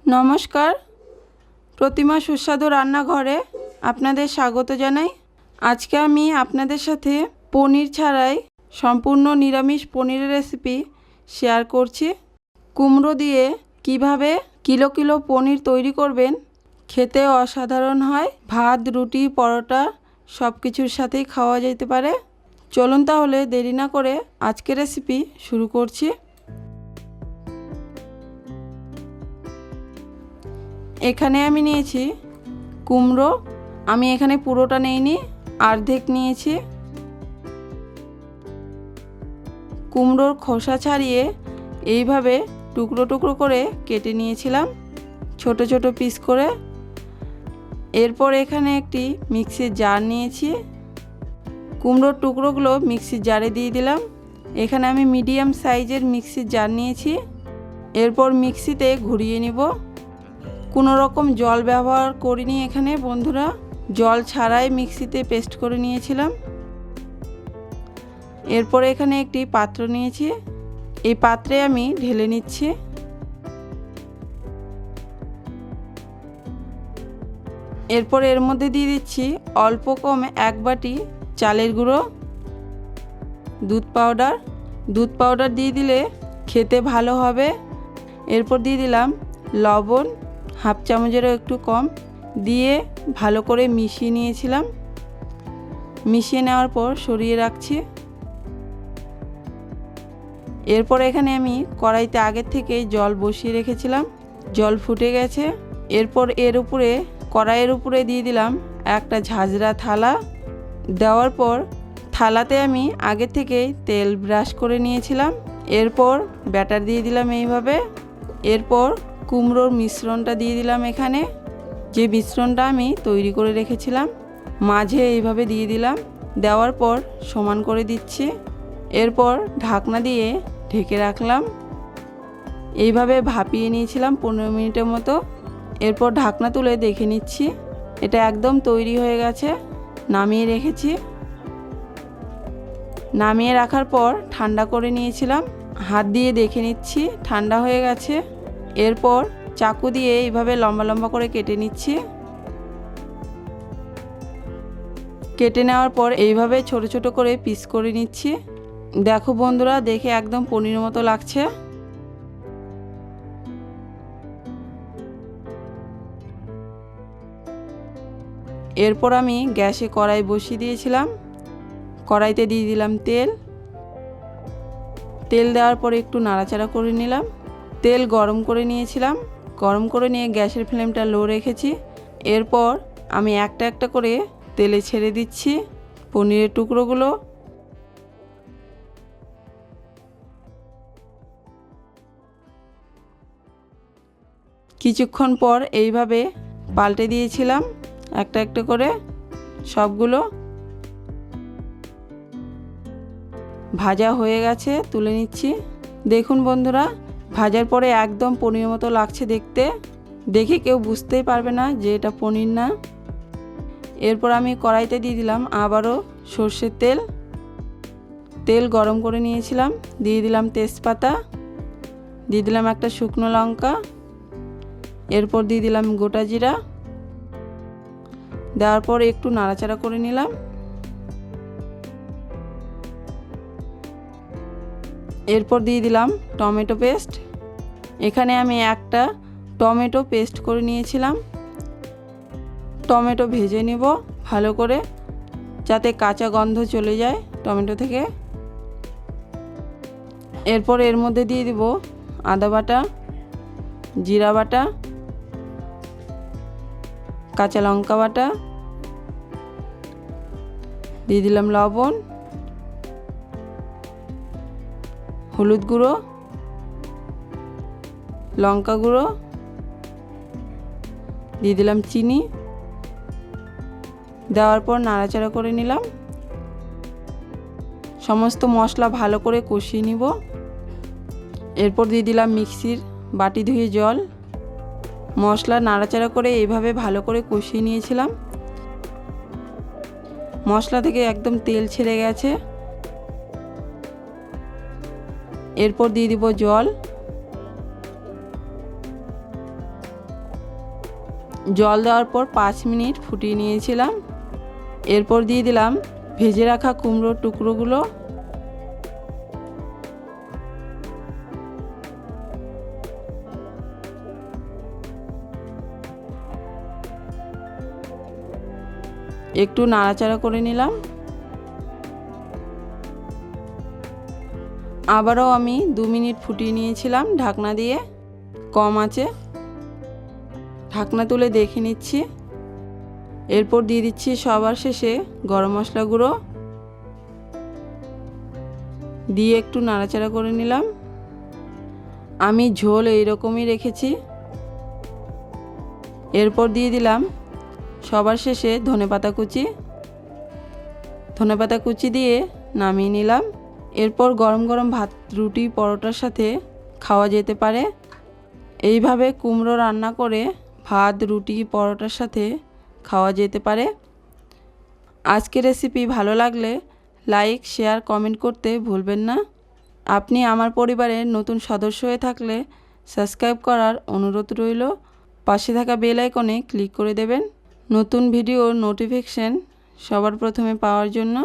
নমস্কার, প্রতিমা সুস্বাদু রান্নাঘরে আপনাদের স্বাগত জানাই। আজকে আমি আপনাদের সাথে পনির ছাড়াই সম্পূর্ণ নিরামিষ পনিরের রেসিপি শেয়ার করছি। কুমড়ো দিয়ে কিভাবে কিলো কিলো পনির তৈরি করবেন, খেতে অসাধারণ হয়। ভাত, রুটি, পরোটা সব কিছুর সাথেই খাওয়া যেতে পারে। চলুন তাহলে দেরি না করে আজকের রেসিপি শুরু করছি। এখানে আমি নিয়েছি কুমড়ো। আমি এখানে পুরোটা নেইনি, অর্ধেক নিয়েছি। কুমড়োর খোসা ছাড়িয়ে এইভাবে টুকরো টুকরো করে কেটে নিয়েছিলাম, ছোট ছোট পিস করে। এরপর এখানে একটি মিক্সির জার নিয়েছি। কুমড়োর টুকরোগুলো মিক্সির জারে দিয়ে দিলাম। এখানে আমি মিডিয়াম সাইজের মিক্সির জার নিয়েছি। এরপর মিক্সিতে ঘুরিয়ে নিব। কোনো রকম জল ব্যবহার করিনি এখানে বন্ধুরা, জল ছাড়াই মিক্সিতে পেস্ট করে নিয়েছিলাম। এরপর এখানে একটি পাত্র নিয়েছি, এই পাত্রে আমি ঢেলে নিচ্ছি। এরপর এর মধ্যে দিয়ে দিচ্ছি অল্প কম 1 বাটি চালের গুঁড়ো, দুধ পাউডার দিয়ে দিলে খেতে ভালো হবে। এরপর দিয়ে দিলাম লবণ, 1/2 চামচেরও একটু কম দিয়ে ভালো করে মিশিয়ে নিয়েছিলাম। মিশিয়ে নেওয়ার পর সরিয়ে রাখছি। এরপর এখানে আমি কড়াইতে আগের থেকেই জল বসিয়ে রেখেছিলাম, জল ফুটে গেছে। এরপর কড়াইয়ের উপরে দিয়ে দিলাম একটা ঝাঁঝরা থালা। দেওয়ার পর থালাতে আমি আগে থেকেই তেল ব্রাশ করে নিয়েছিলাম। এরপর ব্যাটার দিয়ে দিলাম এইভাবে। এরপর কুমড়োর মিশ্রণটা দিয়ে দিলাম এখানে, যে মিশ্রণটা আমি তৈরি করে রেখেছিলাম মাঝে এইভাবে দিয়ে দিলাম। দেওয়ার পর সমান করে দিচ্ছি। এরপর ঢাকনা দিয়ে ঢেকে রাখলাম। এইভাবে ভাপিয়ে নিয়েছিলাম 15 মিনিটের মতো। এরপর ঢাকনা তুলে দেখে নিচ্ছি, এটা একদম তৈরি হয়ে গেছে। নামিয়ে রেখেছি। নামিয়ে রাখার পর ঠান্ডা করে নিয়েছিলাম, হাত দিয়ে দেখে নিচ্ছি ঠান্ডা হয়ে গেছে। এরপর চাকু দিয়ে এইভাবে লম্বা লম্বা করে কেটে নিচ্ছি। কেটে নেওয়ার পর এইভাবে ছোট ছোট করে পিস করে নিচ্ছি। দেখো বন্ধুরা, দেখে একদম পনির মতো লাগছে। এরপর আমি গ্যাসে কড়াই বসিয়ে দিয়েছিলাম। কড়াইতে দিয়ে দিলাম তেল দেওয়ার পরে একটু নাড়াচাড়া করে নিলাম। তেল গরম করে নিয়েছিলাম, গরম করে নিয়ে গ্যাসের ফ্লেমটা লো রেখেছি। এরপর আমি একটা একটা করে তেলে ছেড়ে দিচ্ছি পনিরের টুকরোগুলো। কিছুক্ষণ পর এইভাবে পাল্টে দিয়েছিলাম একটা একটা করে সবগুলো। ভাজা হয়ে গেছে, তুলে নিচ্ছি। দেখুন বন্ধুরা, ভাজার পরে একদম পনির মতো লাগছে দেখতে, দেখে কেউ বুঝতেই পারবে না যে এটা পনির না। এরপর আমি কড়াইতে দিয়ে দিলাম আবারও সর্ষের তেল গরম করে নিয়েছিলাম। দিয়ে দিলাম তেজপাতা, দিয়ে দিলাম একটা শুকনো লঙ্কা। এরপর দিয়ে দিলাম গোটা জিরা। দেওয়ার পর একটু নাড়াচাড়া করে নিলাম। এরপর দিয়ে দিলাম টমেটো পেস্ট। এখানে আমি একটা টমেটো পেস্ট করে নিয়েছিলাম। টমেটো ভেজে নেব ভালো করে, যাতে কাঁচা গন্ধ চলে যায় টমেটো থেকে। এরপর এর মধ্যে দিয়ে দিব আদা বাটা, জিরা বাটা, কাঁচা লঙ্কা বাটা, দিয়ে দিলাম লবণ, হলুদ গুঁড়ো, লঙ্কা গুঁড়ো, দিয়ে দিলাম চিনি। দেওয়ার পর নাড়াচাড়া করে নিলাম। সমস্ত মশলা ভালো করে কষিয়ে নিব। এরপর দিয়ে দিলাম মিক্সির বাটি ধুয়ে জল। মশলা নাড়াচাড়া করে এইভাবে ভালো করে কষিয়ে নিয়েছিলাম। মশলা থেকে একদম তেল ছেড়ে গেছে। এরপর দিয়ে দিব জল। জল দেওয়ার পর 5 মিনিট ফুটিয়ে নিয়েছিলাম। এরপর দিয়ে দিলাম ভেজে রাখা কুমড়োর টুকরোগুলো। একটু নাড়াচাড়া করে নিলাম। আবারও আমি 2 মিনিট ফুটিয়ে নিয়েছিলাম ঢাকনা দিয়ে কম আঁচে। ঢাকনা তুলে দেখে নিচ্ছি। এরপর দিয়ে দিচ্ছি সবার শেষে গরম মশলা গুঁড়ো, দিয়ে একটু নাড়াচাড়া করে নিলাম। আমি ঝোল এইরকমই রেখেছি। এরপর দিয়ে দিলাম সবার শেষে ধনেপাতা কুচি। ধনেপাতা কুচি দিয়ে নামিয়ে নিলাম। এরপর গরম গরম ভাত, রুটি, পরোটার সাথে খাওয়া যেতে পারে। এইভাবে কুমড়ো রান্না করে ভাত, রুটি, পরোটার সাথে খাওয়া যেতে পারে। আজকের রেসিপি ভালো লাগলে লাইক, শেয়ার, কমেন্ট করতে ভুলবেন না। আপনি আমার পরিবারের নতুন সদস্য হয়ে থাকলে সাবস্ক্রাইব করার অনুরোধ রইল। পাশে থাকা বেল আইকনে ক্লিক করে দেবেন নতুন ভিডিওর নোটিফিকেশন সবার প্রথমে পাওয়ার জন্য।